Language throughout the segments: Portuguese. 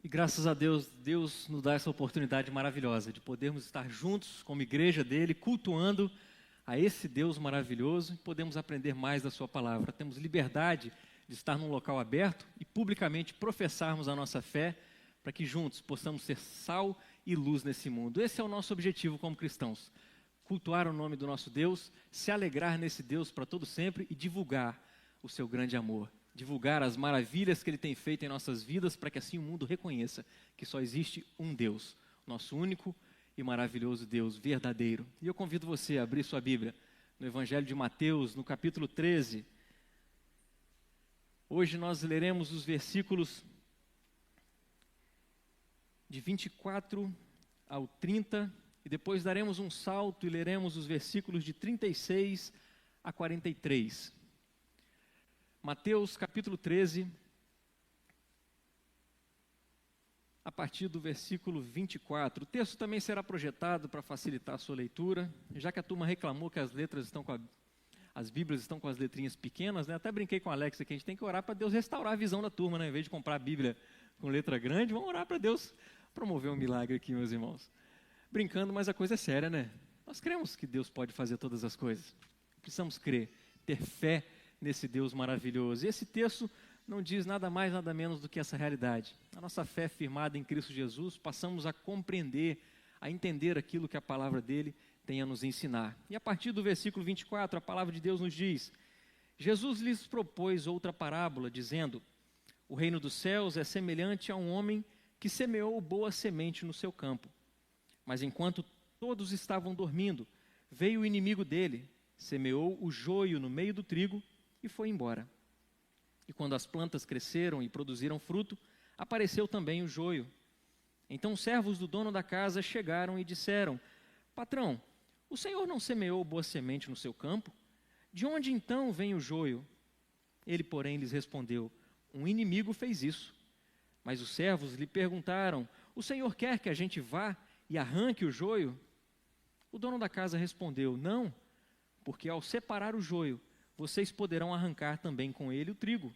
E graças a Deus, Deus nos dá essa oportunidade maravilhosa de podermos estar juntos como igreja dele, cultuando a esse Deus maravilhoso e podemos aprender mais da sua palavra. Temos liberdade de estar num local aberto e publicamente professarmos a nossa fé para que juntos possamos ser sal e luz nesse mundo. Esse é o nosso objetivo como cristãos. Cultuar o nome do nosso Deus, se alegrar nesse Deus para todo sempre e divulgar o seu grande amor. Divulgar as maravilhas que Ele tem feito em nossas vidas para que assim o mundo reconheça que só existe um Deus, nosso único e maravilhoso Deus verdadeiro. E eu convido você a abrir sua Bíblia no Evangelho de Mateus, no capítulo 13. Hoje nós leremos os versículos de 24 ao 30 e depois daremos um salto e leremos os versículos de 36 a 43. Mateus capítulo 13, a partir do versículo 24. O texto também será projetado para facilitar a sua leitura, já que a turma reclamou que as letras estão as Bíblias estão com as letrinhas pequenas, né? Até brinquei com a Alexa que a gente tem que orar para Deus restaurar a visão da turma, né? Em vez de comprar a Bíblia com letra grande, vamos orar para Deus promover um milagre aqui, meus irmãos. Brincando, mas a coisa é séria, né? Nós cremos que Deus pode fazer todas as coisas. Precisamos crer, ter fé nesse Deus maravilhoso. E esse texto não diz nada mais, nada menos do que essa realidade. A nossa fé firmada em Cristo Jesus, passamos a compreender, a entender aquilo que a palavra dele tem a nos ensinar. E a partir do versículo 24, a palavra de Deus nos diz: Jesus lhes propôs outra parábola, dizendo: o reino dos céus é semelhante a um homem que semeou boa semente no seu campo. Mas enquanto todos estavam dormindo, veio o inimigo dele, semeou o joio no meio do trigo e foi embora. E quando as plantas cresceram e produziram fruto, apareceu também o joio. Então os servos do dono da casa chegaram e disseram: patrão, o senhor não semeou boa semente no seu campo? De onde então vem o joio? Ele, porém, lhes respondeu: um inimigo fez isso. Mas os servos lhe perguntaram: o senhor quer que a gente vá e arranque o joio? O dono da casa respondeu: não, porque ao separar o joio, vocês poderão arrancar também com ele o trigo.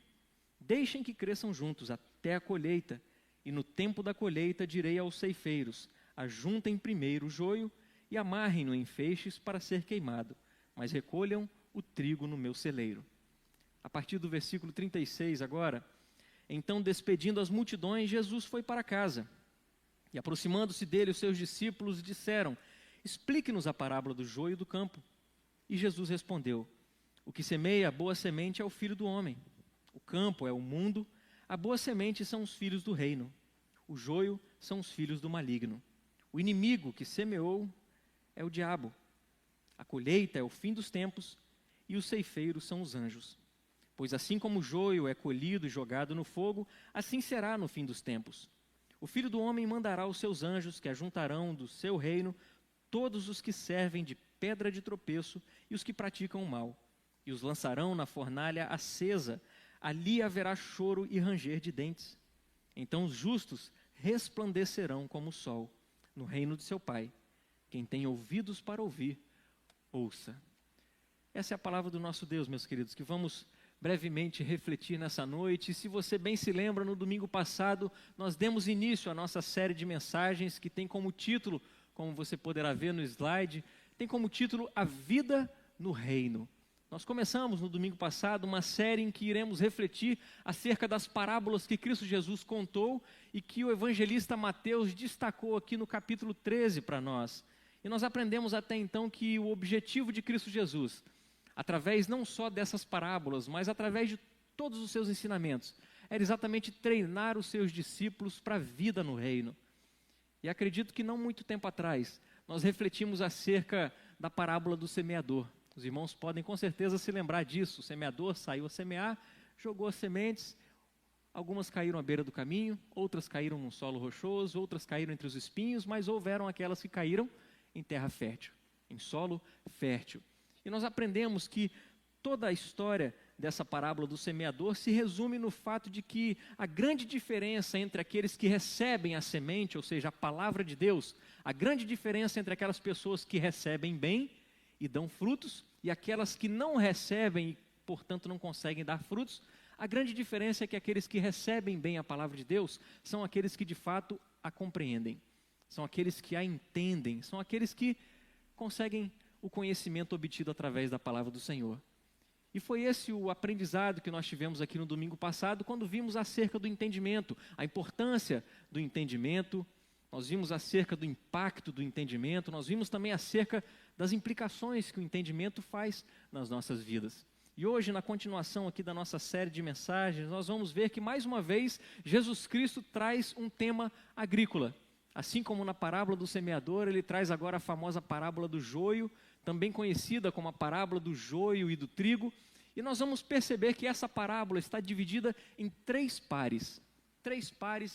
Deixem que cresçam juntos até a colheita, e no tempo da colheita direi aos ceifeiros: ajuntem primeiro o joio e amarrem-no em feixes para ser queimado, mas recolham o trigo no meu celeiro. A partir do versículo 36 agora: então, despedindo as multidões, Jesus foi para casa. E aproximando-se dele, os seus discípulos disseram: explique-nos a parábola do joio do campo. E Jesus respondeu: o que semeia a boa semente é o Filho do Homem. O campo é o mundo, a boa semente são os filhos do reino. O joio são os filhos do maligno. O inimigo que semeou é o diabo. A colheita é o fim dos tempos e os ceifeiros são os anjos. Pois assim como o joio é colhido e jogado no fogo, assim será no fim dos tempos. O Filho do Homem mandará os seus anjos que ajuntarão do seu reino todos os que servem de pedra de tropeço e os que praticam o mal, e os lançarão na fornalha acesa. Ali haverá choro e ranger de dentes. Então os justos resplandecerão como o sol no reino de seu Pai. Quem tem ouvidos para ouvir, ouça. Essa é a palavra do nosso Deus, meus queridos, que vamos brevemente refletir nessa noite. E se você bem se lembra, no domingo passado, nós demos início à nossa série de mensagens que tem como título, como você poderá ver no slide, tem como título A Vida no Reino. Nós começamos no domingo passado uma série em que iremos refletir acerca das parábolas que Cristo Jesus contou e que o evangelista Mateus destacou aqui no capítulo 13 para nós. E nós aprendemos até então que o objetivo de Cristo Jesus, através não só dessas parábolas, mas através de todos os seus ensinamentos, era exatamente treinar os seus discípulos para a vida no reino. E acredito que não muito tempo atrás, nós refletimos acerca da parábola do semeador. Os irmãos podem com certeza se lembrar disso. O semeador saiu a semear, jogou as sementes, algumas caíram à beira do caminho, outras caíram num solo rochoso, outras caíram entre os espinhos, mas houveram aquelas que caíram em terra fértil, em solo fértil. E nós aprendemos que toda a história dessa parábola do semeador se resume no fato de que a grande diferença entre aqueles que recebem a semente, ou seja, a palavra de Deus, a grande diferença entre aquelas pessoas que recebem bem e dão frutos, e aquelas que não recebem e, portanto, não conseguem dar frutos, A grande diferença é que aqueles que recebem bem a palavra de Deus são aqueles que de fato a compreendem, são aqueles que a entendem, são aqueles que conseguem o conhecimento obtido através da palavra do Senhor. E foi esse o aprendizado que nós tivemos aqui no domingo passado, quando vimos acerca do entendimento, a importância do entendimento, nós vimos acerca do impacto do entendimento, nós vimos também acerca das implicações que o entendimento faz nas nossas vidas. E hoje, na continuação aqui da nossa série de mensagens, nós vamos ver que mais uma vez Jesus Cristo traz um tema agrícola. Assim como na parábola do semeador, ele traz agora a famosa parábola do joio, também conhecida como a parábola do joio e do trigo. E nós vamos perceber que essa parábola está dividida em três pares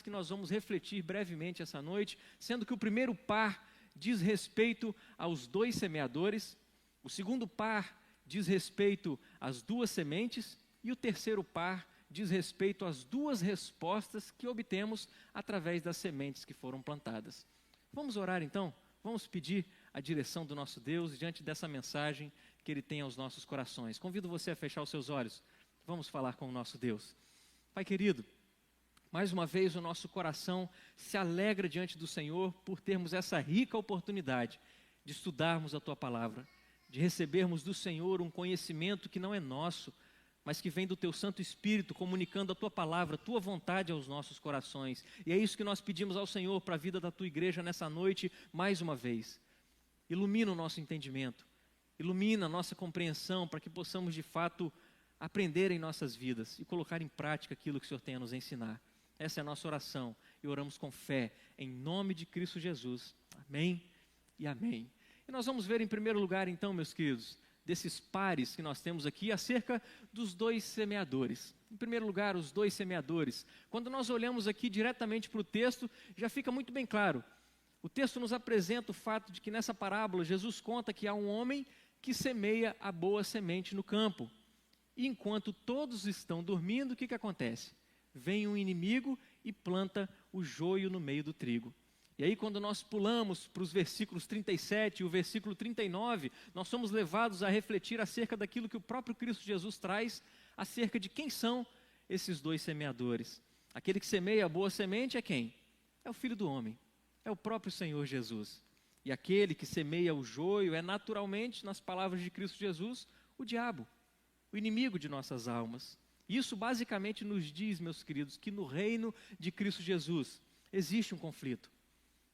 que nós vamos refletir brevemente essa noite, sendo que o primeiro par diz respeito aos 2 semeadores, o segundo par diz respeito às 2 sementes e o terceiro par diz respeito às 2 respostas que obtemos através das sementes que foram plantadas. Vamos orar então? Vamos pedir a direção do nosso Deus diante dessa mensagem que Ele tem aos nossos corações. Convido você a fechar os seus olhos. Vamos falar com o nosso Deus. Pai querido, mais uma vez o nosso coração se alegra diante do Senhor por termos essa rica oportunidade de estudarmos a Tua palavra, de recebermos do Senhor um conhecimento que não é nosso, mas que vem do Teu Santo Espírito, comunicando a Tua palavra, a Tua vontade aos nossos corações. E é isso que nós pedimos ao Senhor para a vida da Tua igreja nessa noite, mais uma vez. Ilumina o nosso entendimento, ilumina a nossa compreensão, para que possamos de fato aprender em nossas vidas e colocar em prática aquilo que o Senhor tem a nos ensinar. Essa é a nossa oração e oramos com fé, em nome de Cristo Jesus. Amém e amém. E nós vamos ver em primeiro lugar então, meus queridos, desses pares que nós temos aqui, acerca dos 2 semeadores. Em primeiro lugar, os 2 semeadores. Quando nós olhamos aqui diretamente para o texto, já fica muito bem claro. O texto nos apresenta o fato de que nessa parábola, Jesus conta que há um homem que semeia a boa semente no campo. E enquanto todos estão dormindo, o que acontece? Vem um inimigo e planta o joio no meio do trigo. E aí quando nós pulamos para os versículos 37 e o versículo 39, nós somos levados a refletir acerca daquilo que o próprio Cristo Jesus traz, acerca de quem são esses 2 semeadores. Aquele que semeia a boa semente é quem? É o Filho do Homem, é o próprio Senhor Jesus. E aquele que semeia o joio é naturalmente, nas palavras de Cristo Jesus, o diabo, o inimigo de nossas almas. Isso basicamente nos diz, meus queridos, que no reino de Cristo Jesus existe um conflito.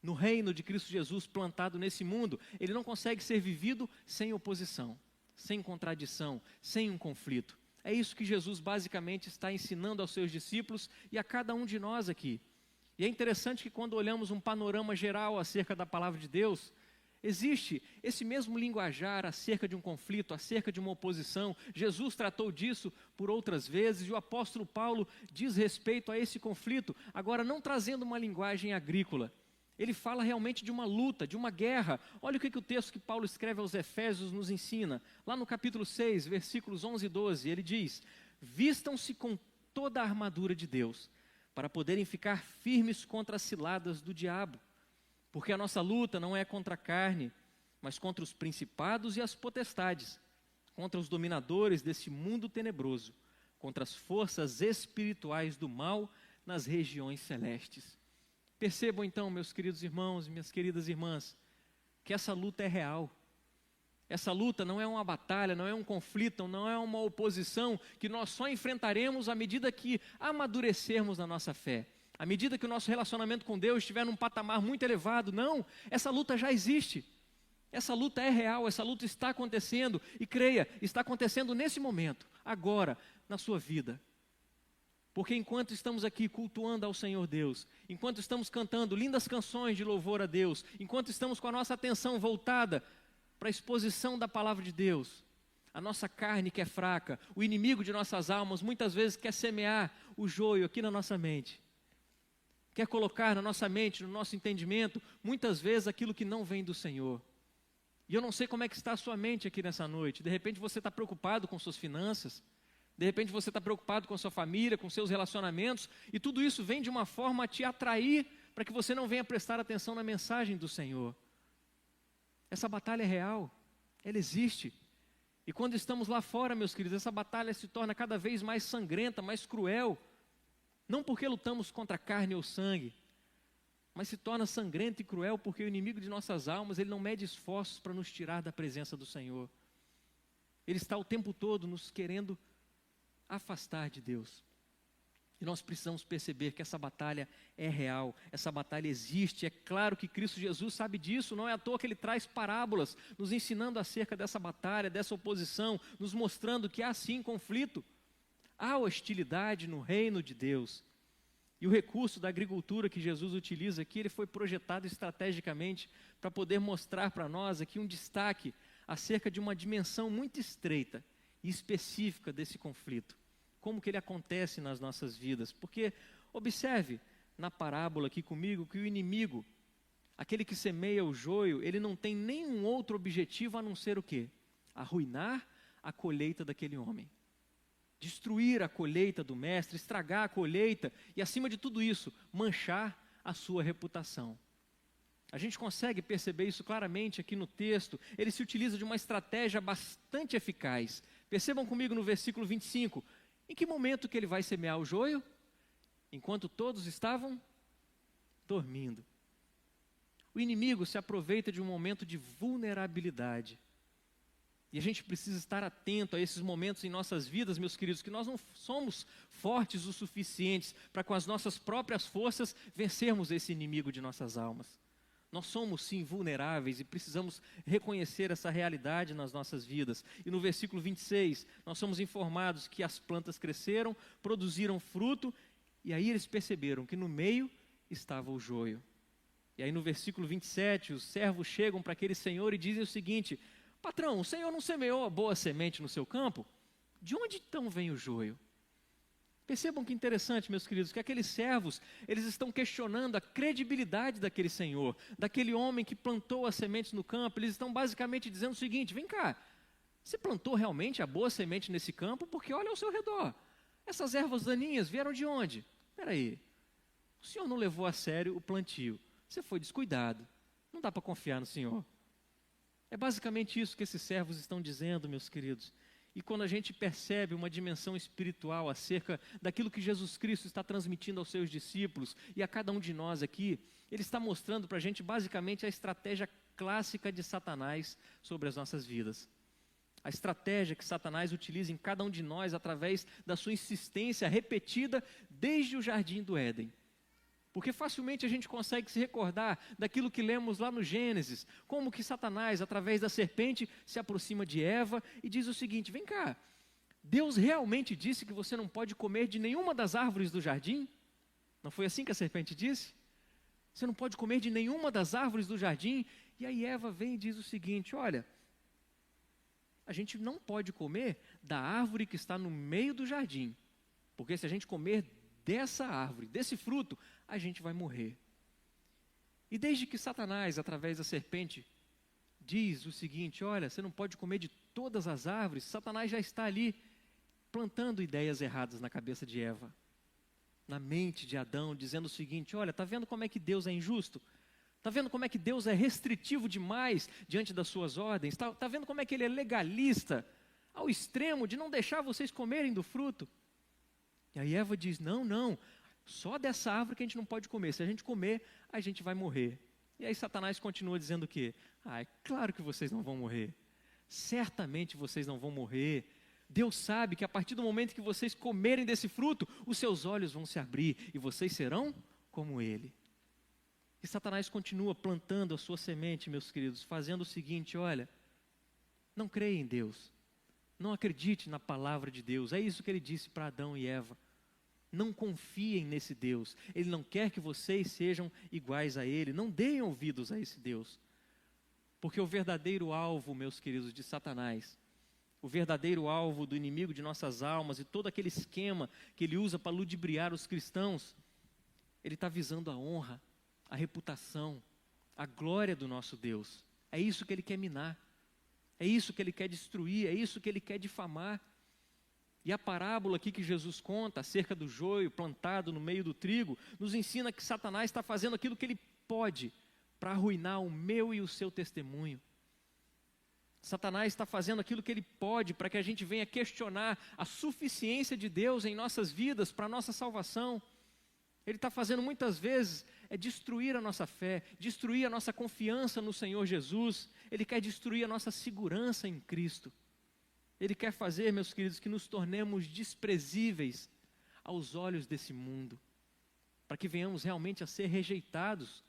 No reino de Cristo Jesus plantado nesse mundo, ele não consegue ser vivido sem oposição, sem contradição, sem um conflito. É isso que Jesus basicamente está ensinando aos seus discípulos e a cada um de nós aqui. E é interessante que quando olhamos um panorama geral acerca da palavra de Deus, existe esse mesmo linguajar acerca de um conflito, acerca de uma oposição. Jesus tratou disso por outras vezes e o apóstolo Paulo diz respeito a esse conflito, agora não trazendo uma linguagem agrícola. Ele fala realmente de uma luta, de uma guerra. Olha o que o texto que Paulo escreve aos Efésios nos ensina. Lá no capítulo 6, versículos 11 e 12, ele diz: vistam-se com toda a armadura de Deus, para poderem ficar firmes contra as ciladas do diabo. Porque a nossa luta não é contra a carne, mas contra os principados e as potestades, contra os dominadores desse mundo tenebroso, contra as forças espirituais do mal nas regiões celestes. Percebam então, meus queridos irmãos e minhas queridas irmãs, que essa luta é real. Essa luta não é uma batalha, não é um conflito, não é uma oposição que nós só enfrentaremos à medida que amadurecermos na nossa fé. À medida que o nosso relacionamento com Deus estiver num patamar muito elevado. Não, essa luta já existe. Essa luta é real, essa luta está acontecendo. E creia, está acontecendo nesse momento, agora, na sua vida. Porque enquanto estamos aqui cultuando ao Senhor Deus, enquanto estamos cantando lindas canções de louvor a Deus, enquanto estamos com a nossa atenção voltada para a exposição da palavra de Deus, a nossa carne que é fraca, o inimigo de nossas almas, muitas vezes quer semear o joio aqui na nossa mente. Quer colocar na nossa mente, no nosso entendimento, muitas vezes aquilo que não vem do Senhor. E eu não sei como é que está a sua mente aqui nessa noite. De repente você está preocupado com suas finanças. De repente você está preocupado com a sua família, com seus relacionamentos. E tudo isso vem de uma forma a te atrair para que você não venha prestar atenção na mensagem do Senhor. Essa batalha é real. Ela existe. E quando estamos lá fora, meus queridos, essa batalha se torna cada vez mais sangrenta, mais cruel. Não porque lutamos contra carne ou sangue, mas se torna sangrento e cruel porque o inimigo de nossas almas, ele não mede esforços para nos tirar da presença do Senhor. Ele está o tempo todo nos querendo afastar de Deus. E nós precisamos perceber que essa batalha é real, essa batalha existe. É claro que Cristo Jesus sabe disso, não é à toa que Ele traz parábolas, nos ensinando acerca dessa batalha, dessa oposição, nos mostrando que há sim conflito, há hostilidade no reino de Deus. E o recurso da agricultura que Jesus utiliza aqui, ele foi projetado estrategicamente para poder mostrar para nós aqui um destaque acerca de uma dimensão muito estreita e específica desse conflito. Como que ele acontece nas nossas vidas. Porque, observe na parábola aqui comigo, que o inimigo, aquele que semeia o joio, ele não tem nenhum outro objetivo a não ser o quê? Arruinar a colheita daquele homem. Destruir a colheita do mestre, estragar a colheita e, acima de tudo isso, manchar a sua reputação. A gente consegue perceber isso claramente aqui no texto. Ele se utiliza de uma estratégia bastante eficaz. Percebam comigo no versículo 25. Em que momento que ele vai semear o joio? Enquanto todos estavam dormindo. O inimigo se aproveita de um momento de vulnerabilidade. E a gente precisa estar atento a esses momentos em nossas vidas, meus queridos, que nós não somos fortes o suficientes para, com as nossas próprias forças, vencermos esse inimigo de nossas almas. Nós somos sim vulneráveis e precisamos reconhecer essa realidade nas nossas vidas. E no versículo 26, nós somos informados que as plantas cresceram, produziram fruto, e aí eles perceberam que no meio estava o joio. E aí no versículo 27, os servos chegam para aquele senhor e dizem o seguinte: patrão, o senhor não semeou a boa semente no seu campo? De onde então vem o joio? Percebam que interessante, meus queridos, que aqueles servos, eles estão questionando a credibilidade daquele senhor, daquele homem que plantou as sementes no campo. Eles estão basicamente dizendo o seguinte: vem cá, você plantou realmente a boa semente nesse campo? Porque olha ao seu redor, essas ervas daninhas vieram de onde? Espera aí, o senhor não levou a sério o plantio, você foi descuidado, não dá para confiar no senhor. É basicamente isso que esses servos estão dizendo, meus queridos. E quando a gente percebe uma dimensão espiritual acerca daquilo que Jesus Cristo está transmitindo aos seus discípulos e a cada um de nós aqui, Ele está mostrando para a gente basicamente a estratégia clássica de Satanás sobre as nossas vidas. A estratégia que Satanás utiliza em cada um de nós através da sua insistência repetida desde o jardim do Éden. Porque facilmente a gente consegue se recordar daquilo que lemos lá no Gênesis, como que Satanás, através da serpente, se aproxima de Eva e diz o seguinte: vem cá, Deus realmente disse que você não pode comer de nenhuma das árvores do jardim? Não foi assim que a serpente disse? Você não pode comer de nenhuma das árvores do jardim? E aí Eva vem e diz o seguinte: olha, a gente não pode comer da árvore que está no meio do jardim, porque se a gente comer dessa árvore, desse fruto, a gente vai morrer. E desde que Satanás, através da serpente, diz o seguinte: olha, você não pode comer de todas as árvores, Satanás já está ali plantando ideias erradas na cabeça de Eva, na mente de Adão, dizendo o seguinte: olha, está vendo como é que Deus é injusto? Está vendo como é que Deus é restritivo demais diante das suas ordens? Está vendo como é que Ele é legalista, ao extremo de não deixar vocês comerem do fruto? E aí Eva diz: não, só dessa árvore que a gente não pode comer, se a gente comer, a gente vai morrer. E aí Satanás continua dizendo o quê? É claro que vocês não vão morrer, certamente vocês não vão morrer. Deus sabe que a partir do momento que vocês comerem desse fruto, os seus olhos vão se abrir e vocês serão como Ele. E Satanás continua plantando a sua semente, meus queridos, fazendo o seguinte: olha, não creia em Deus, não acredite na palavra de Deus. É isso que ele disse para Adão e Eva. Não confiem nesse Deus. Ele não quer que vocês sejam iguais a Ele. Não deem ouvidos a esse Deus. Porque o verdadeiro alvo, meus queridos, de Satanás, o verdadeiro alvo do inimigo de nossas almas e todo aquele esquema que ele usa para ludibriar os cristãos, ele está visando a honra, a reputação, a glória do nosso Deus. É isso que ele quer minar. É isso que ele quer destruir, é isso que ele quer difamar. E a parábola aqui que Jesus conta acerca do joio plantado no meio do trigo, nos ensina que Satanás está fazendo aquilo que ele pode para arruinar o meu e o seu testemunho. Satanás está fazendo aquilo que ele pode para que a gente venha questionar a suficiência de Deus em nossas vidas, para a nossa salvação. Ele está fazendo muitas vezes destruir a nossa fé, destruir a nossa confiança no Senhor Jesus. Ele quer destruir a nossa segurança em Cristo. Ele quer fazer, meus queridos, que nos tornemos desprezíveis aos olhos desse mundo, para que venhamos realmente a ser rejeitados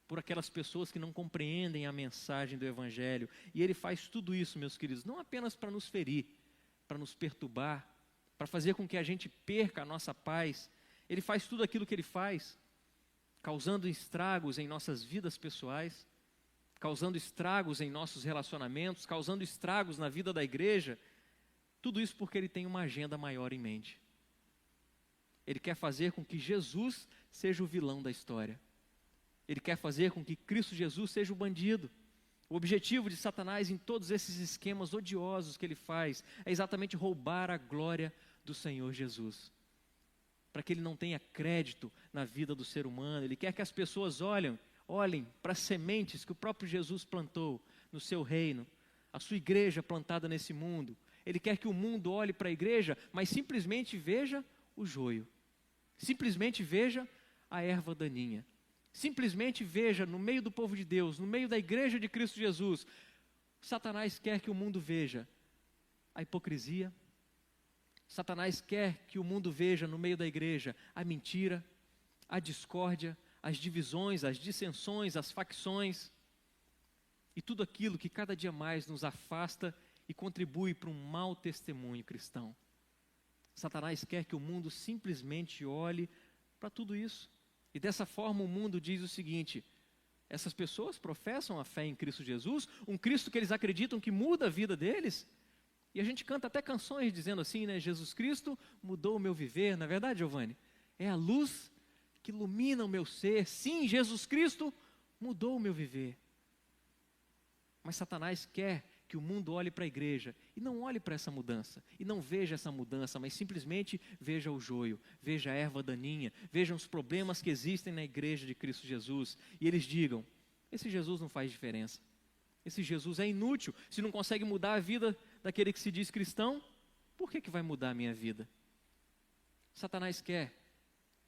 por aquelas pessoas que não compreendem a mensagem do Evangelho. E ele faz tudo isso, meus queridos, não apenas para nos ferir, para nos perturbar, para fazer com que a gente perca a nossa paz. Ele faz tudo aquilo que ele faz, causando estragos em nossas vidas pessoais, causando estragos em nossos relacionamentos, causando estragos na vida da igreja. Tudo isso porque ele tem uma agenda maior em mente. Ele quer fazer com que Jesus seja o vilão da história. Ele quer fazer com que Cristo Jesus seja o bandido. O objetivo de Satanás em todos esses esquemas odiosos que ele faz é exatamente roubar a glória do Senhor Jesus, para que ele não tenha crédito na vida do ser humano. Ele quer que as pessoas olhem para as sementes que o próprio Jesus plantou no seu reino, a sua igreja plantada nesse mundo. Ele quer que o mundo olhe para a igreja, mas simplesmente veja o joio, simplesmente veja a erva daninha. Simplesmente veja no meio do povo de Deus, no meio da igreja de Cristo Jesus. Satanás quer que o mundo veja a hipocrisia. Satanás quer que o mundo veja no meio da igreja a mentira, a discórdia, as divisões, as dissensões, as facções e tudo aquilo que cada dia mais nos afasta e contribui para um mau testemunho cristão. Satanás quer que o mundo simplesmente olhe para tudo isso. E dessa forma o mundo diz o seguinte: essas pessoas professam a fé em Cristo Jesus, um Cristo que eles acreditam que muda a vida deles. E a gente canta até canções dizendo assim, né? Jesus Cristo mudou o meu viver. Na verdade, Giovanni, é a luz que ilumina o meu ser. Sim, Jesus Cristo mudou o meu viver. Mas Satanás quer que o mundo olhe para a igreja e não olhe para essa mudança, e não veja essa mudança, mas simplesmente veja o joio, veja a erva daninha, veja os problemas que existem na igreja de Cristo Jesus, e eles digam: esse Jesus não faz diferença, esse Jesus é inútil. Se não consegue mudar a vida daquele que se diz cristão, por que vai mudar a minha vida? Satanás quer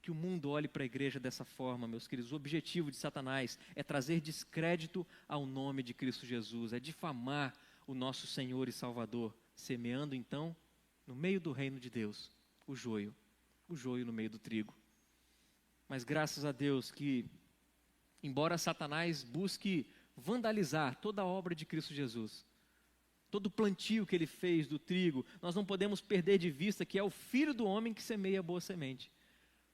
que o mundo olhe para a igreja dessa forma, meus queridos. O objetivo de Satanás é trazer descrédito ao nome de Cristo Jesus, é difamar o nosso Senhor e Salvador, semeando então, no meio do reino de Deus, o joio no meio do trigo. Mas graças a Deus que, embora Satanás busque vandalizar toda a obra de Cristo Jesus, todo o plantio que ele fez do trigo, nós não podemos perder de vista que é o Filho do homem que semeia a boa semente.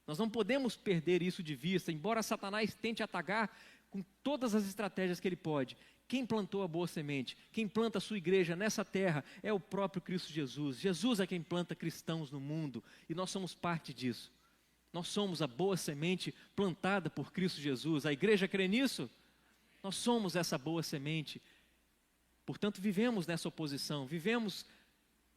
Nós não podemos perder isso de vista, embora Satanás tente atacar com todas as estratégias que ele pode. Quem plantou a boa semente, quem planta a sua igreja nessa terra é o próprio Cristo Jesus. Jesus é quem planta cristãos no mundo e nós somos parte disso. Nós somos a boa semente plantada por Cristo Jesus. A igreja crê nisso? Nós somos essa boa semente. Portanto, vivemos nessa oposição, vivemos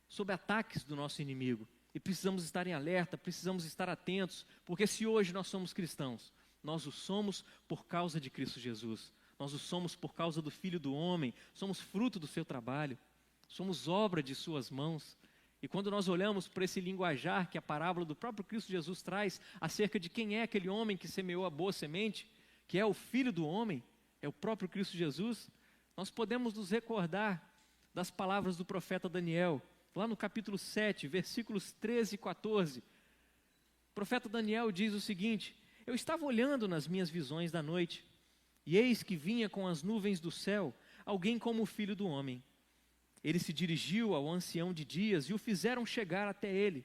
sob ataques do nosso inimigo. E precisamos estar em alerta, precisamos estar atentos, porque se hoje nós somos cristãos, nós o somos por causa de Cristo Jesus. Nós o somos por causa do Filho do Homem, somos fruto do seu trabalho, somos obra de suas mãos. E quando nós olhamos para esse linguajar que a parábola do próprio Cristo Jesus traz, acerca de quem é aquele homem que semeou a boa semente, que é o Filho do Homem, é o próprio Cristo Jesus, nós podemos nos recordar das palavras do profeta Daniel, lá no capítulo 7, versículos 13 e 14, o profeta Daniel diz o seguinte: eu estava olhando nas minhas visões da noite, e eis que vinha com as nuvens do céu alguém como o Filho do Homem. Ele se dirigiu ao ancião de dias e o fizeram chegar até ele.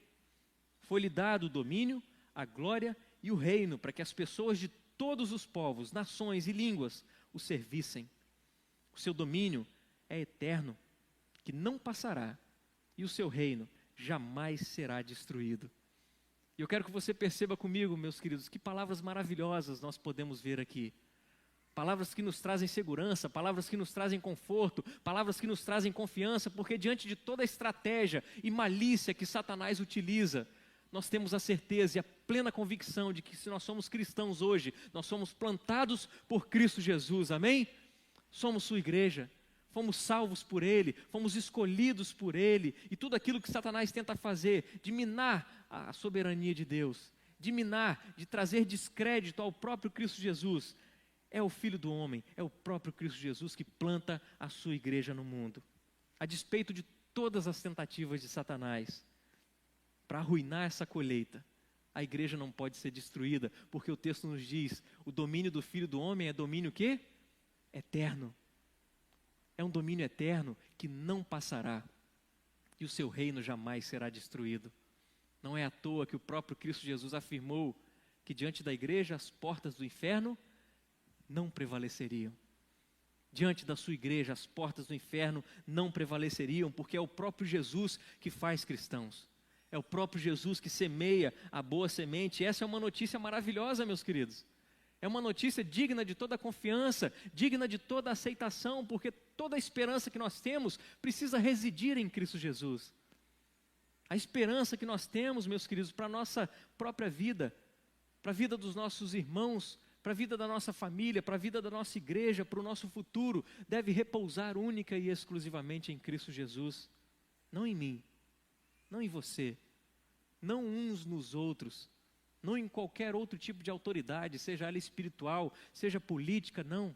Foi-lhe dado o domínio, a glória e o reino, para que as pessoas de todos os povos, nações e línguas o servissem. O seu domínio é eterno, que não passará, e o seu reino jamais será destruído. E eu quero que você perceba comigo, meus queridos, que palavras maravilhosas nós podemos ver aqui. Palavras que nos trazem segurança, palavras que nos trazem conforto, palavras que nos trazem confiança, porque diante de toda a estratégia e malícia que Satanás utiliza, nós temos a certeza e a plena convicção de que se nós somos cristãos hoje, nós somos plantados por Cristo Jesus, amém? Somos sua igreja, fomos salvos por Ele, fomos escolhidos por Ele, e tudo aquilo que Satanás tenta fazer, de minar a soberania de Deus, de minar, de trazer descrédito ao próprio Cristo Jesus, é o Filho do homem, é o próprio Cristo Jesus que planta a sua igreja no mundo. A despeito de todas as tentativas de Satanás para arruinar essa colheita, a igreja não pode ser destruída, porque o texto nos diz, o domínio do Filho do homem é domínio o quê? Eterno. É um domínio eterno que não passará, e o seu reino jamais será destruído. Não é à toa que o próprio Cristo Jesus afirmou que diante da igreja as portas do inferno não prevaleceriam. Diante da sua igreja as portas do inferno não prevaleceriam, porque é o próprio Jesus que faz cristãos. É o próprio Jesus que semeia a boa semente. E essa é uma notícia maravilhosa, meus queridos. É uma notícia digna de toda confiança, digna de toda aceitação, porque toda a esperança que nós temos precisa residir em Cristo Jesus. A esperança que nós temos, meus queridos, para a nossa própria vida, para a vida dos nossos irmãos, para a vida da nossa família, para a vida da nossa igreja, para o nosso futuro, deve repousar única e exclusivamente em Cristo Jesus. Não em mim, não em você, não uns nos outros, não em qualquer outro tipo de autoridade, seja ela espiritual, seja política, não.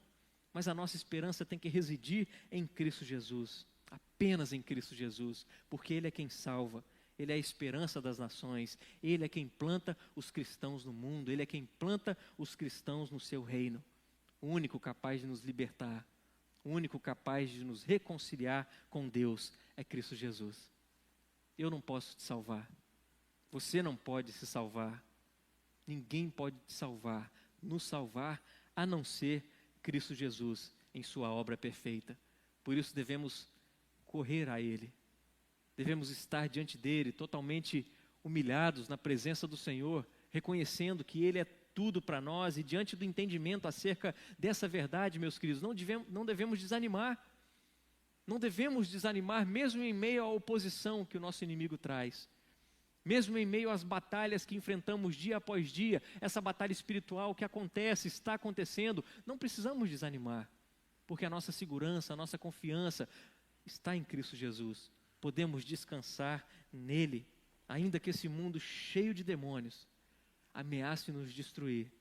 Mas a nossa esperança tem que residir em Cristo Jesus, apenas em Cristo Jesus, porque Ele é quem salva, Ele é a esperança das nações, Ele é quem planta os cristãos no mundo, Ele é quem planta os cristãos no seu reino, o único capaz de nos libertar, o único capaz de nos reconciliar com Deus é Cristo Jesus. Eu não posso te salvar, você não pode se salvar, ninguém pode te salvar, nos salvar, a não ser Cristo Jesus em sua obra perfeita. Por isso devemos correr a Ele, devemos estar diante dEle, totalmente humilhados na presença do Senhor, reconhecendo que Ele é tudo para nós, e diante do entendimento acerca dessa verdade, meus queridos, não devemos desanimar. Não devemos desanimar mesmo em meio à oposição que o nosso inimigo traz. Mesmo em meio às batalhas que enfrentamos dia após dia, essa batalha espiritual que acontece, está acontecendo, não precisamos desanimar, porque a nossa segurança, a nossa confiança está em Cristo Jesus. Podemos descansar nele, ainda que esse mundo cheio de demônios ameace nos destruir,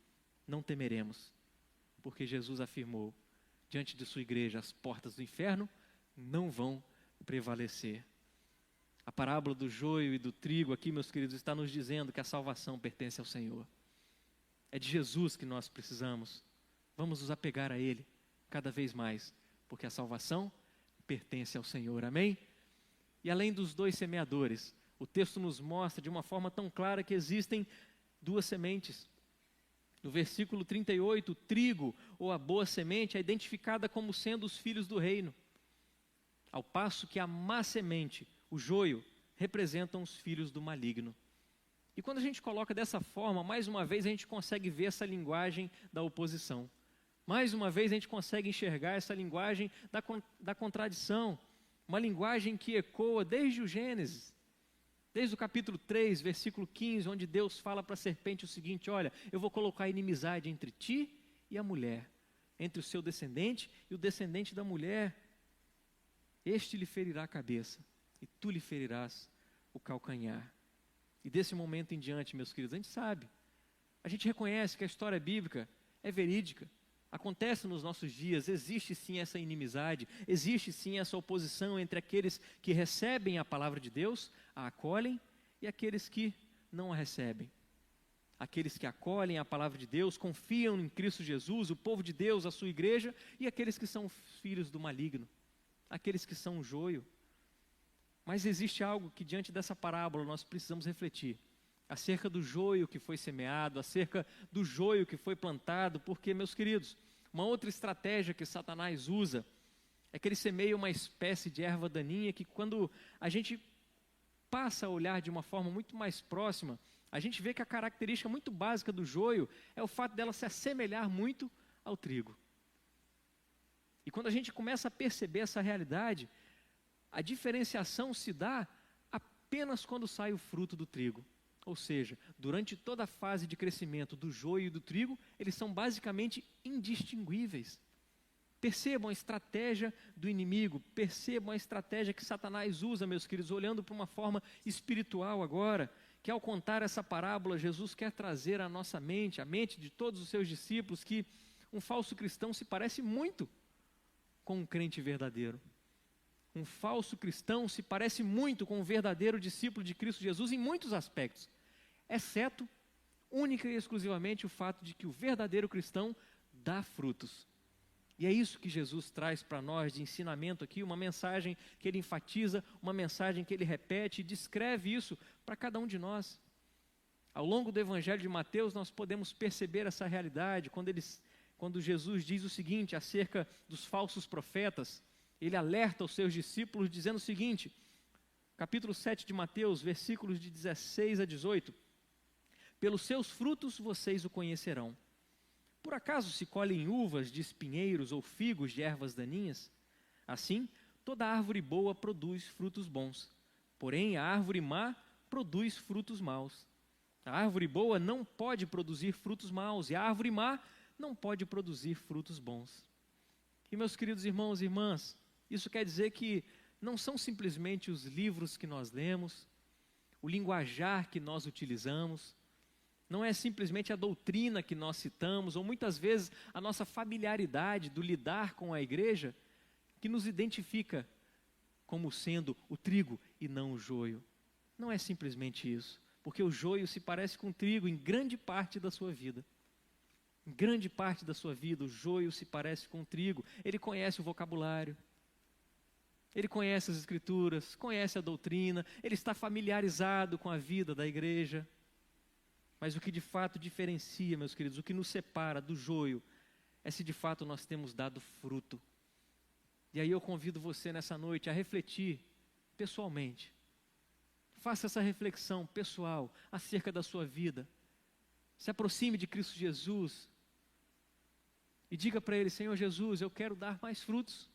não temeremos, porque Jesus afirmou, diante de sua igreja, as portas do inferno não vão prevalecer. A parábola do joio e do trigo aqui, meus queridos, está nos dizendo que a salvação pertence ao Senhor. É de Jesus que nós precisamos. Vamos nos apegar a Ele cada vez mais, porque a salvação pertence ao Senhor. Amém? E além dos dois semeadores, o texto nos mostra de uma forma tão clara que existem duas sementes. No versículo 38, o trigo ou a boa semente é identificada como sendo os filhos do reino, ao passo que a má semente, o joio, representam os filhos do maligno. E quando a gente coloca dessa forma, mais uma vez a gente consegue ver essa linguagem da oposição. Mais uma vez a gente consegue enxergar essa linguagem da contradição, uma linguagem que ecoa desde o Gênesis, desde o capítulo 3, versículo 15, onde Deus fala para a serpente o seguinte: olha, eu vou colocar inimizade entre ti e a mulher, entre o seu descendente e o descendente da mulher. Este lhe ferirá a cabeça, e tu lhe ferirás o calcanhar. E desse momento em diante, meus queridos, a gente sabe, a gente reconhece que a história bíblica é verídica, acontece nos nossos dias, existe sim essa inimizade, existe sim essa oposição entre aqueles que recebem a palavra de Deus, a acolhem, e aqueles que não a recebem. Aqueles que acolhem a palavra de Deus, confiam em Cristo Jesus, o povo de Deus, a sua igreja, e aqueles que são filhos do maligno, aqueles que são o joio. Mas existe algo que diante dessa parábola nós precisamos refletir, acerca do joio que foi semeado, acerca do joio que foi plantado, porque, meus queridos, uma outra estratégia que Satanás usa é que ele semeia uma espécie de erva daninha que, quando a gente passa a olhar de uma forma muito mais próxima, a gente vê que a característica muito básica do joio é o fato dela se assemelhar muito ao trigo. E quando a gente começa a perceber essa realidade, a diferenciação se dá apenas quando sai o fruto do trigo. Ou seja, durante toda a fase de crescimento do joio e do trigo, eles são basicamente indistinguíveis. Percebam a estratégia do inimigo, percebam a estratégia que Satanás usa, meus queridos, olhando para uma forma espiritual agora, que ao contar essa parábola, Jesus quer trazer à nossa mente, à mente de todos os seus discípulos, que um falso cristão se parece muito com um crente verdadeiro. Um falso cristão se parece muito com um verdadeiro discípulo de Cristo Jesus em muitos aspectos, exceto, única e exclusivamente, o fato de que o verdadeiro cristão dá frutos. E é isso que Jesus traz para nós de ensinamento aqui, uma mensagem que ele enfatiza, uma mensagem que ele repete e descreve isso para cada um de nós. Ao longo do Evangelho de Mateus, nós podemos perceber essa realidade, quando Jesus diz o seguinte acerca dos falsos profetas, ele alerta os seus discípulos dizendo o seguinte, capítulo 7 de Mateus, versículos de 16 a 18, pelos seus frutos vocês o conhecerão. Por acaso se colhem uvas de espinheiros ou figos de ervas daninhas? Assim, toda árvore boa produz frutos bons, porém a árvore má produz frutos maus. A árvore boa não pode produzir frutos maus, e a árvore má não pode produzir frutos bons. E meus queridos irmãos e irmãs, isso quer dizer que não são simplesmente os livros que nós lemos, o linguajar que nós utilizamos, não é simplesmente a doutrina que nós citamos, ou muitas vezes a nossa familiaridade do lidar com a igreja, que nos identifica como sendo o trigo e não o joio. Não é simplesmente isso, porque o joio se parece com o trigo em grande parte da sua vida. Em grande parte da sua vida, o joio se parece com o trigo. Ele conhece o vocabulário, ele conhece as escrituras, conhece a doutrina, ele está familiarizado com a vida da igreja. Mas o que de fato diferencia, meus queridos, o que nos separa do joio, é se de fato nós temos dado fruto. E aí eu convido você nessa noite a refletir pessoalmente. Faça essa reflexão pessoal acerca da sua vida. Se aproxime de Cristo Jesus e diga para Ele, Senhor Jesus, eu quero dar mais frutos.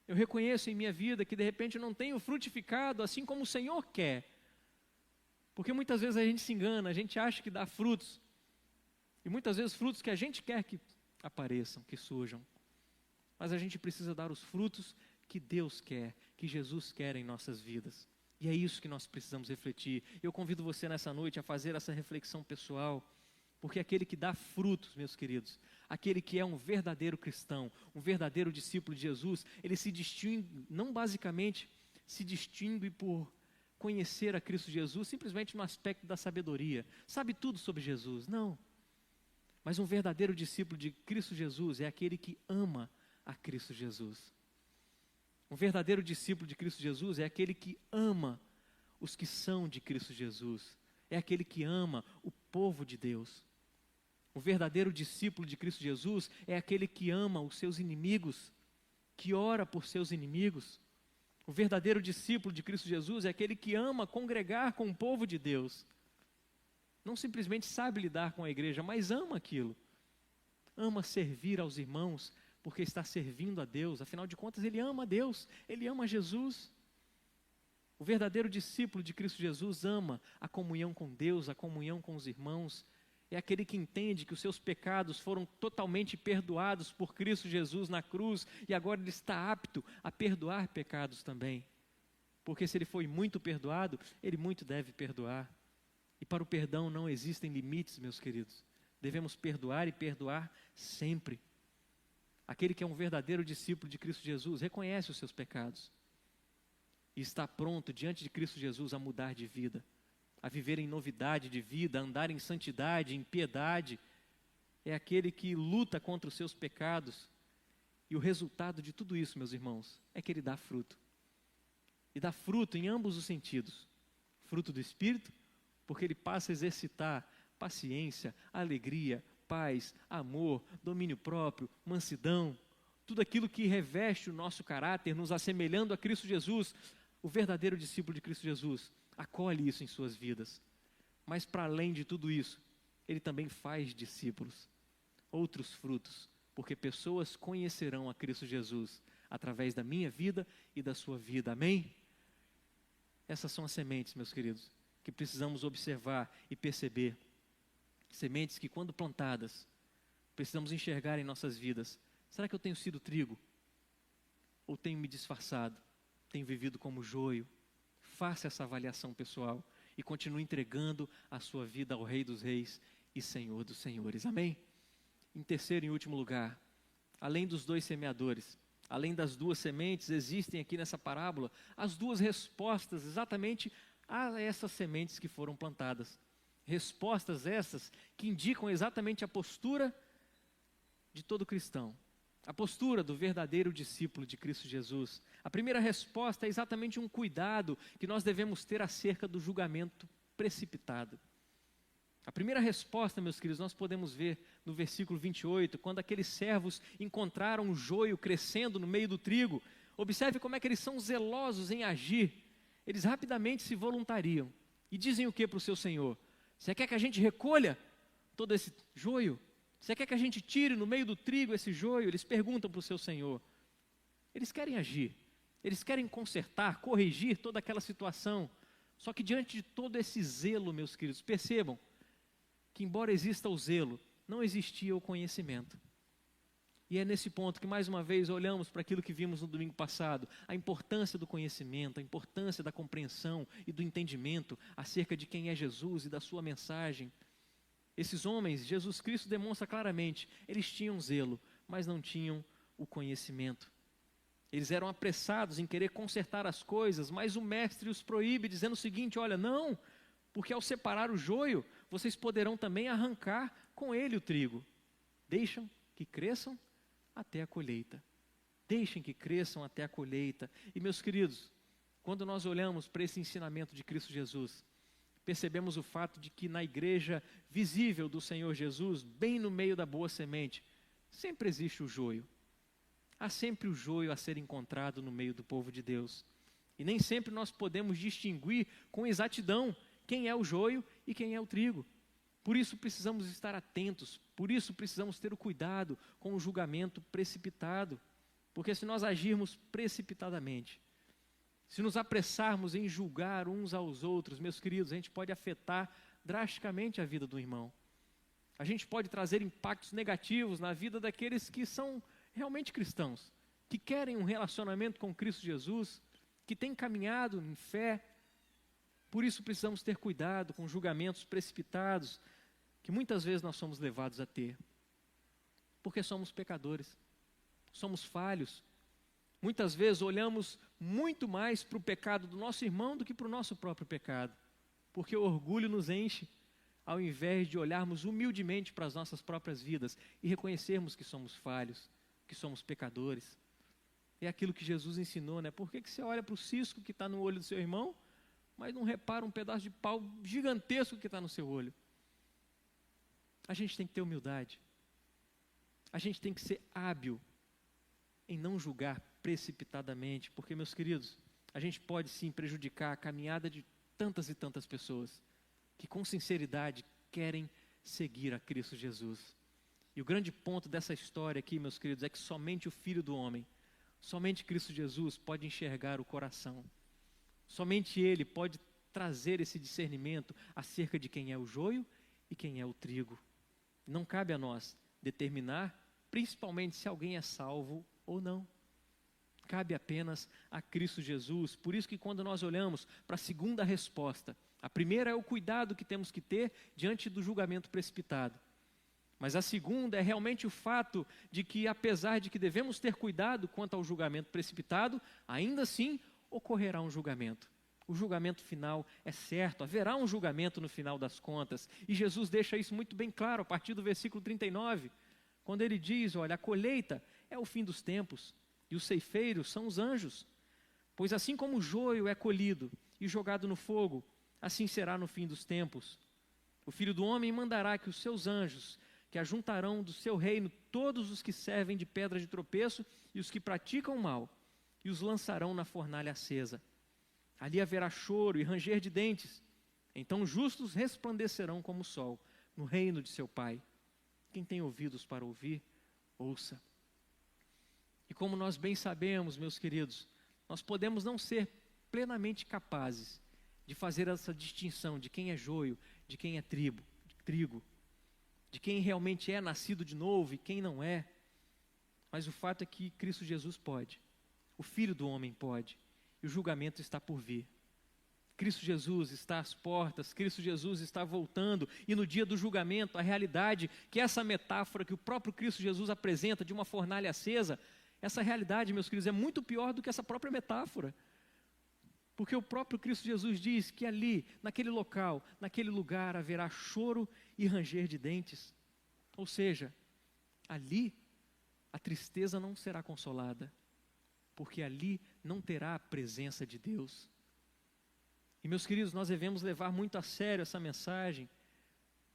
Eu reconheço em minha vida que de repente eu não tenho frutificado assim como o Senhor quer. Porque muitas vezes a gente se engana, a gente acha que dá frutos. E muitas vezes frutos que a gente quer que apareçam, que surjam. Mas a gente precisa dar os frutos que Deus quer, que Jesus quer em nossas vidas. E é isso que nós precisamos refletir. Eu convido você nessa noite a fazer essa reflexão pessoal. Porque aquele que dá frutos, meus queridos, aquele que é um verdadeiro cristão, um verdadeiro discípulo de Jesus, ele se distingue, não basicamente se distingue por conhecer a Cristo Jesus simplesmente no aspecto da sabedoria, sabe tudo sobre Jesus, não. Mas um verdadeiro discípulo de Cristo Jesus é aquele que ama a Cristo Jesus. Um verdadeiro discípulo de Cristo Jesus é aquele que ama os que são de Cristo Jesus, é aquele que ama o povo de Deus. O verdadeiro discípulo de Cristo Jesus é aquele que ama os seus inimigos, que ora por seus inimigos. O verdadeiro discípulo de Cristo Jesus é aquele que ama congregar com o povo de Deus. Não simplesmente sabe lidar com a igreja, mas ama aquilo. Ama servir aos irmãos, porque está servindo a Deus. Afinal de contas, ele ama a Deus, ele ama Jesus. O verdadeiro discípulo de Cristo Jesus ama a comunhão com Deus, a comunhão com os irmãos. É aquele que entende que os seus pecados foram totalmente perdoados por Cristo Jesus na cruz e agora ele está apto a perdoar pecados também. Porque se ele foi muito perdoado, ele muito deve perdoar. E para o perdão não existem limites, meus queridos. Devemos perdoar e perdoar sempre. Aquele que é um verdadeiro discípulo de Cristo Jesus reconhece os seus pecados e está pronto diante de Cristo Jesus a mudar de vida, a viver em novidade de vida, a andar em santidade, em piedade. É aquele que luta contra os seus pecados. E o resultado de tudo isso, meus irmãos, é que ele dá fruto. E dá fruto em ambos os sentidos. Fruto do Espírito, porque ele passa a exercitar paciência, alegria, paz, amor, domínio próprio, mansidão. Tudo aquilo que reveste o nosso caráter, nos assemelhando a Cristo Jesus. O verdadeiro discípulo de Cristo Jesus acolhe isso em suas vidas. Mas para além de tudo isso, ele também faz discípulos, outros frutos, porque pessoas conhecerão a Cristo Jesus através da minha vida e da sua vida. Amém? Essas são as sementes, meus queridos, que precisamos observar e perceber. Sementes que, quando plantadas, Precisamos enxergar em nossas vidas: será que eu tenho sido trigo? Ou tenho me disfarçado? Tenho vivido como joio? Faça essa avaliação pessoal e continue entregando a sua vida ao Rei dos Reis e Senhor dos Senhores. Amém? Em terceiro e último lugar, além dos dois semeadores, além das duas sementes, existem aqui nessa parábola as duas respostas exatamente a essas sementes que foram plantadas. Respostas essas que indicam exatamente a postura de todo cristão, a postura do verdadeiro discípulo de Cristo Jesus. A primeira resposta é exatamente um cuidado que nós devemos ter acerca do julgamento precipitado. A primeira resposta, meus queridos, nós podemos ver no versículo 28, quando aqueles servos encontraram um joio crescendo no meio do trigo. Observe como é que eles são zelosos em agir. Eles rapidamente se voluntariam e dizem o que para o seu senhor? Você quer que a gente recolha todo esse joio? Você quer que a gente tire no meio do trigo esse joio? Eles perguntam para o seu senhor. Eles querem agir, eles querem consertar, corrigir toda aquela situação. Só que diante de todo esse zelo, meus queridos, percebam que embora exista o zelo, não existia o conhecimento. E é nesse ponto que mais uma vez olhamos para aquilo que vimos no domingo passado, a importância do conhecimento, a importância da compreensão e do entendimento acerca de quem é Jesus e da sua mensagem. Esses homens, Jesus Cristo demonstra claramente, eles tinham zelo, mas não tinham o conhecimento. Eles eram apressados em querer consertar as coisas, mas o mestre os proíbe, dizendo o seguinte: olha, não, porque ao separar o joio, vocês poderão também arrancar com ele o trigo. Deixam que cresçam até a colheita. Deixem que cresçam até a colheita. E meus queridos, quando nós olhamos para esse ensinamento de Cristo Jesus, percebemos o fato de que na igreja visível do Senhor Jesus, bem no meio da boa semente, sempre existe o joio. Há sempre o joio a ser encontrado no meio do povo de Deus. E nem sempre nós podemos distinguir com exatidão quem é o joio e quem é o trigo. Por isso precisamos estar atentos, por isso precisamos ter o cuidado com o julgamento precipitado. Porque se nós agirmos precipitadamente, se nos apressarmos em julgar uns aos outros, meus queridos, a gente pode afetar drasticamente a vida do irmão. A gente pode trazer impactos negativos na vida daqueles que são realmente cristãos, que querem um relacionamento com Cristo Jesus, que têm caminhado em fé. Por isso precisamos ter cuidado com julgamentos precipitados, que muitas vezes nós somos levados a ter. Porque somos pecadores, somos falhos. Muitas vezes olhamos muito mais para o pecado do nosso irmão do que para o nosso próprio pecado. Porque o orgulho nos enche, ao invés de olharmos humildemente para as nossas próprias vidas e reconhecermos que somos falhos, que somos pecadores. É aquilo que Jesus ensinou, né? Por que você olha para o cisco que está no olho do seu irmão, mas não repara um pedaço de pau gigantesco que está no seu olho? A gente tem que ter humildade. A gente tem que ser hábil em não julgar precipitadamente, porque, meus queridos, a gente pode sim prejudicar a caminhada de tantas e tantas pessoas que com sinceridade querem seguir a Cristo Jesus. E o grande ponto dessa história aqui, meus queridos, é que somente o Filho do Homem, somente Cristo Jesus pode enxergar o coração. Somente Ele pode trazer esse discernimento acerca de quem é o joio e quem é o trigo. Não cabe a nós determinar, principalmente se alguém é salvo ou não. Cabe apenas a Cristo Jesus. Por isso que quando nós olhamos para a segunda resposta, a primeira é o cuidado que temos que ter diante do julgamento precipitado. Mas a segunda é realmente o fato de que, apesar de que devemos ter cuidado quanto ao julgamento precipitado, ainda assim ocorrerá um julgamento. O julgamento final é certo, haverá um julgamento no final das contas. E Jesus deixa isso muito bem claro a partir do versículo 39, quando ele diz, olha, a colheita é o fim dos tempos, e os ceifeiros são os anjos. Pois assim como o joio é colhido e jogado no fogo, assim será no fim dos tempos. O Filho do Homem mandará que os seus anjos, que ajuntarão do seu reino todos os que servem de pedra de tropeço e os que praticam o mal, e os lançarão na fornalha acesa. Ali haverá choro e ranger de dentes. Então os justos resplandecerão como o sol no reino de seu Pai. Quem tem ouvidos para ouvir, ouça. E como nós bem sabemos, meus queridos, nós podemos não ser plenamente capazes de fazer essa distinção de quem é joio, de quem é trigo. de quem realmente é nascido de novo e quem não é. Mas o fato é que Cristo Jesus pode, o Filho do homem pode, e o julgamento está por vir. Cristo Jesus está às portas, Cristo Jesus está voltando, e no dia do julgamento, a realidade que essa metáfora que o próprio Cristo Jesus apresenta de uma fornalha acesa, essa realidade, meus queridos, é muito pior do que essa própria metáfora. Porque o próprio Cristo Jesus diz que ali, naquele local, naquele lugar, haverá choro e ranger de dentes. Ou seja, ali a tristeza não será consolada, porque ali não terá a presença de Deus. E meus queridos, nós devemos levar muito a sério essa mensagem,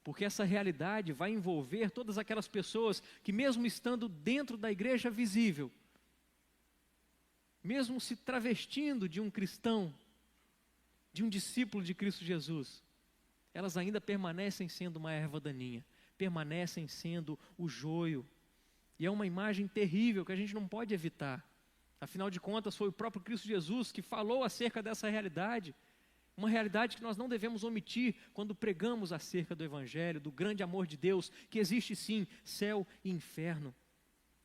porque essa realidade vai envolver todas aquelas pessoas que mesmo estando dentro da igreja visível, mesmo se travestindo de um cristão, de um discípulo de Cristo Jesus, elas ainda permanecem sendo uma erva daninha, permanecem sendo o joio. E é uma imagem terrível que a gente não pode evitar. Afinal de contas, foi o próprio Cristo Jesus que falou acerca dessa realidade. Uma realidade que nós não devemos omitir quando pregamos acerca do Evangelho, do grande amor de Deus, que existe sim, céu e inferno.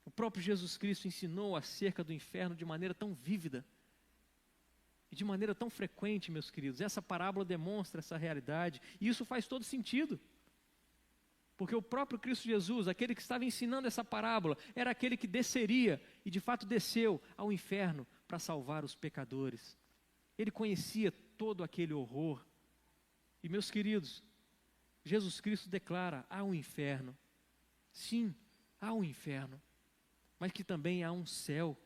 O próprio Jesus Cristo ensinou acerca do inferno de maneira tão vívida e de maneira tão frequente, meus queridos. Essa parábola demonstra essa realidade, e isso faz todo sentido. Porque o próprio Cristo Jesus, aquele que estava ensinando essa parábola, era aquele que desceria, e de fato desceu ao inferno para salvar os pecadores. Ele conhecia todo aquele horror. E meus queridos, Jesus Cristo declara: há um inferno. Sim, há um inferno, mas que também há um céu.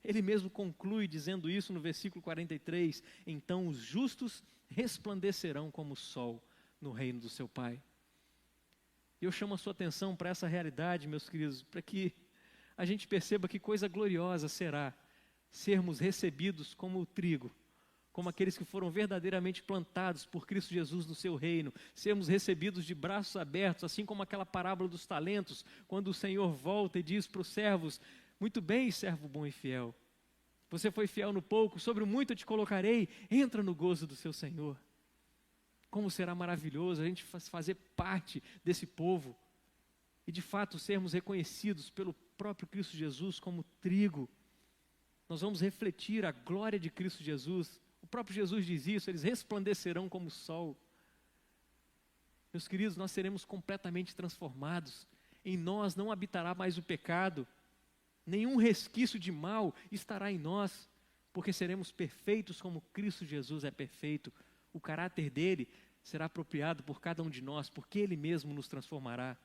Ele mesmo conclui dizendo isso no versículo 43, então os justos resplandecerão como o sol no reino do seu Pai. E eu chamo a sua atenção para essa realidade, meus queridos, para que a gente perceba que coisa gloriosa será sermos recebidos como o trigo, como aqueles que foram verdadeiramente plantados por Cristo Jesus no seu reino, sermos recebidos de braços abertos, assim como aquela parábola dos talentos, quando o Senhor volta e diz para os servos: muito bem, servo bom e fiel, você foi fiel no pouco, sobre o muito eu te colocarei, entra no gozo do seu Senhor. Como será maravilhoso a gente fazer parte desse povo, e de fato sermos reconhecidos pelo próprio Cristo Jesus como trigo. Nós vamos refletir a glória de Cristo Jesus. O próprio Jesus diz isso: eles resplandecerão como o sol. Meus queridos, nós seremos completamente transformados. Em nós não habitará mais o pecado. Nenhum resquício de mal estará em nós, porque seremos perfeitos como Cristo Jesus é perfeito. O caráter dele será apropriado por cada um de nós, porque ele mesmo nos transformará.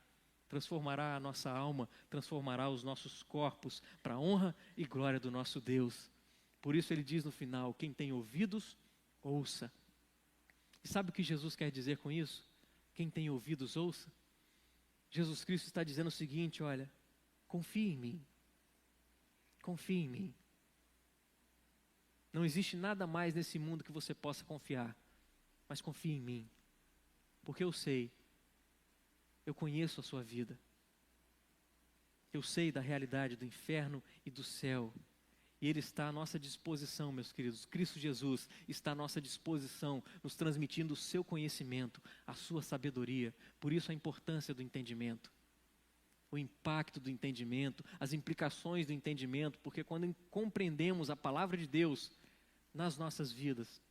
Transformará a nossa alma, transformará os nossos corpos para a honra e glória do nosso Deus. Por isso ele diz no final: quem tem ouvidos, ouça. E sabe o que Jesus quer dizer com isso? Quem tem ouvidos, ouça. Jesus Cristo está dizendo o seguinte: olha, confie em mim. Confie em mim. Não existe nada mais nesse mundo que você possa confiar, mas confie em mim, porque eu sei, eu conheço a sua vida, eu sei da realidade do inferno e do céu, e Ele está à nossa disposição, meus queridos. Cristo Jesus está à nossa disposição, nos transmitindo o seu conhecimento, a sua sabedoria. Por isso a importância do entendimento, o impacto do entendimento, as implicações do entendimento, porque quando compreendemos a palavra de Deus nas nossas vidas,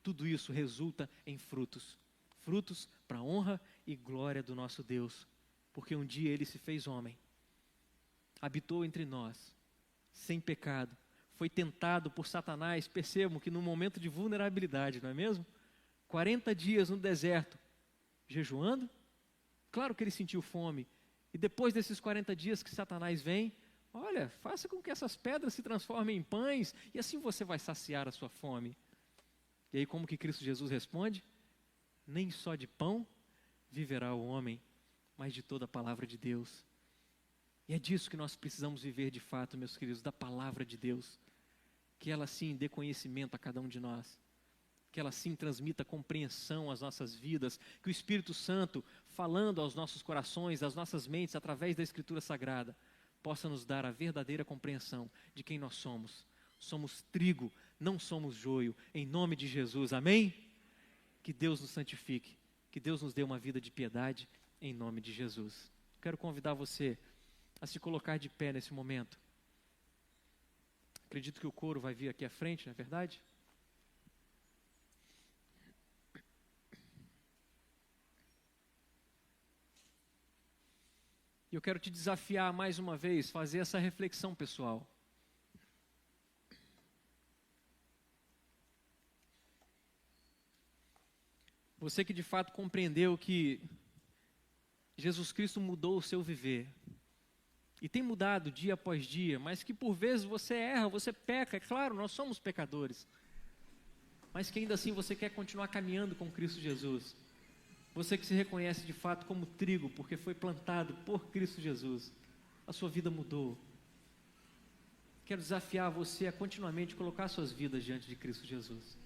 tudo isso resulta em frutos. Frutos para a honra e glória do nosso Deus. Porque um dia Ele se fez homem, habitou entre nós, sem pecado, foi tentado por Satanás. Percebam que no momento de vulnerabilidade, não é mesmo? 40 dias no deserto, jejuando. Claro que Ele sentiu fome. E depois desses 40 dias que Satanás vem, olha, faça com que essas pedras se transformem em pães, e assim você vai saciar a sua fome. E aí como que Cristo Jesus responde? Nem só de pão viverá o homem, mas de toda a palavra de Deus. E é disso que nós precisamos viver de fato, meus queridos, da palavra de Deus. Que ela sim dê conhecimento a cada um de nós. Que ela sim transmita compreensão às nossas vidas. Que o Espírito Santo, falando aos nossos corações, às nossas mentes, através da Escritura Sagrada, possa nos dar a verdadeira compreensão de quem nós somos. Somos trigo, não somos joio. Em nome de Jesus, amém? Que Deus nos santifique. Que Deus nos dê uma vida de piedade em nome de Jesus. Quero convidar você a se colocar de pé nesse momento. Acredito que o coro vai vir aqui à frente, não é verdade? E eu quero te desafiar mais uma vez, fazer essa reflexão pessoal. Você que de fato compreendeu que Jesus Cristo mudou o seu viver, e tem mudado dia após dia, mas que por vezes você erra, você peca, é claro, nós somos pecadores, mas que ainda assim você quer continuar caminhando com Cristo Jesus. Você que se reconhece de fato como trigo, porque foi plantado por Cristo Jesus, a sua vida mudou. Quero desafiar você a continuamente colocar suas vidas diante de Cristo Jesus.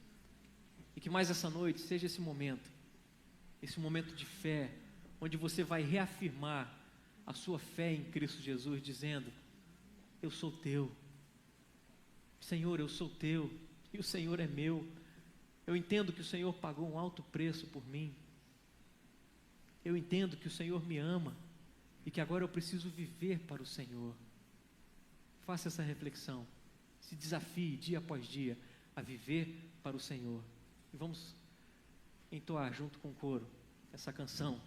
E que mais essa noite seja esse momento de fé, onde você vai reafirmar a sua fé em Cristo Jesus, dizendo: eu sou teu, Senhor, eu sou teu, e o Senhor é meu. Eu entendo que o Senhor pagou um alto preço por mim. Eu entendo que o Senhor me ama e que agora eu preciso viver para o Senhor. Faça essa reflexão, se desafie dia após dia a viver para o Senhor. E vamos entoar junto com o coro essa canção,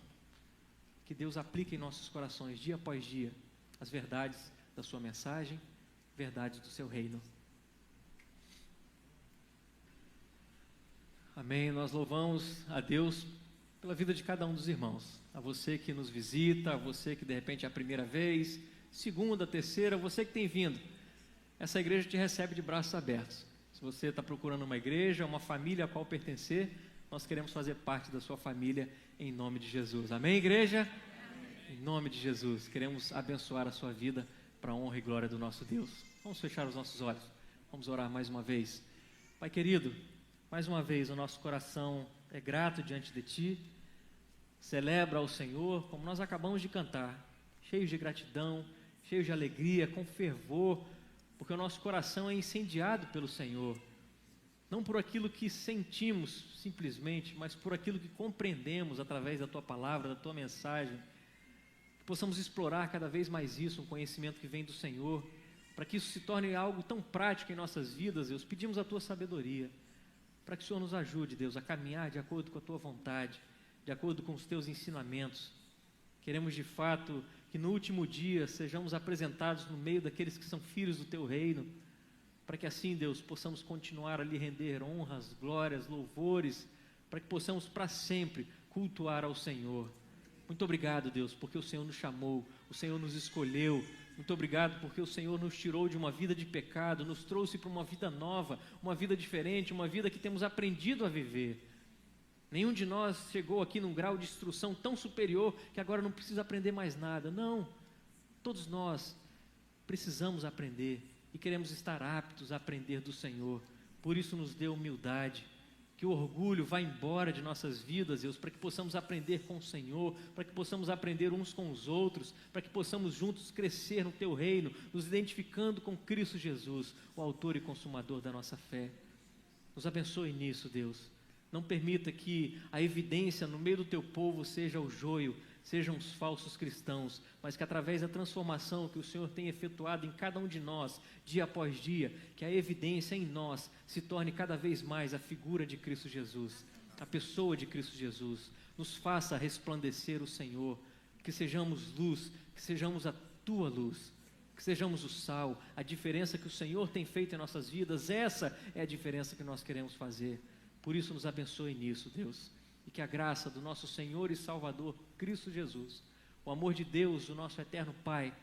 que Deus aplique em nossos corações dia após dia as verdades da sua mensagem, verdades do seu reino. Amém. Nós louvamos a Deus pela vida de cada um dos irmãos. A você que nos visita, a você que de repente é a primeira vez, segunda, terceira, você que tem vindo. Essa igreja te recebe de braços abertos. Se você está procurando uma igreja, uma família a qual pertencer, nós queremos fazer parte da sua família em nome de Jesus. Amém, igreja? Amém. Em nome de Jesus, queremos abençoar a sua vida para a honra e glória do nosso Deus. Vamos fechar os nossos olhos, vamos orar mais uma vez. Pai querido, mais uma vez o nosso coração é grato diante de Ti, celebra ao Senhor, como nós acabamos de cantar, cheios de gratidão, cheios de alegria, com fervor, porque o nosso coração é incendiado pelo Senhor, não por aquilo que sentimos simplesmente, mas por aquilo que compreendemos através da Tua palavra, da Tua mensagem, que possamos explorar cada vez mais isso, um conhecimento que vem do Senhor, para que isso se torne algo tão prático em nossas vidas. Deus, pedimos a Tua sabedoria, para que o Senhor nos ajude, Deus, a caminhar de acordo com a Tua vontade, de acordo com os Teus ensinamentos. Queremos de fato que no último dia sejamos apresentados no meio daqueles que são filhos do Teu reino, para que assim, Deus, possamos continuar a lhe render honras, glórias, louvores, para que possamos para sempre cultuar ao Senhor. Muito obrigado, Deus, porque o Senhor nos chamou, o Senhor nos escolheu. Muito obrigado porque o Senhor nos tirou de uma vida de pecado, nos trouxe para uma vida nova, uma vida diferente, uma vida que temos aprendido a viver. Nenhum de nós chegou aqui num grau de instrução tão superior que agora não precisa aprender mais nada. Não, todos nós precisamos aprender e queremos estar aptos a aprender do Senhor. Por isso nos dê humildade, que o orgulho vá embora de nossas vidas, Deus, para que possamos aprender com o Senhor, para que possamos aprender uns com os outros, para que possamos juntos crescer no Teu reino, nos identificando com Cristo Jesus, o autor e consumador da nossa fé. Nos abençoe nisso, Deus. Não permita que a evidência no meio do Teu povo seja o joio, sejam os falsos cristãos, mas que através da transformação que o Senhor tem efetuado em cada um de nós, dia após dia, que a evidência em nós se torne cada vez mais a figura de Cristo Jesus, a pessoa de Cristo Jesus. Nos faça resplandecer o Senhor, que sejamos luz, que sejamos a Tua luz, que sejamos o sal, a diferença que o Senhor tem feito em nossas vidas. Essa é a diferença que nós queremos fazer. Por isso nos abençoe nisso, Deus, e que a graça do nosso Senhor e Salvador, Cristo Jesus, o amor de Deus, o nosso eterno Pai,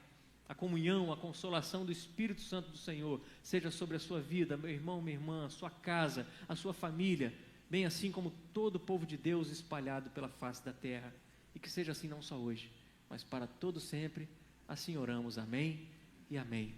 a comunhão, a consolação do Espírito Santo do Senhor, seja sobre a sua vida, meu irmão, minha irmã, a sua casa, a sua família, bem assim como todo o povo de Deus espalhado pela face da terra, e que seja assim não só hoje, mas para todo sempre. Assim oramos, amém e amém.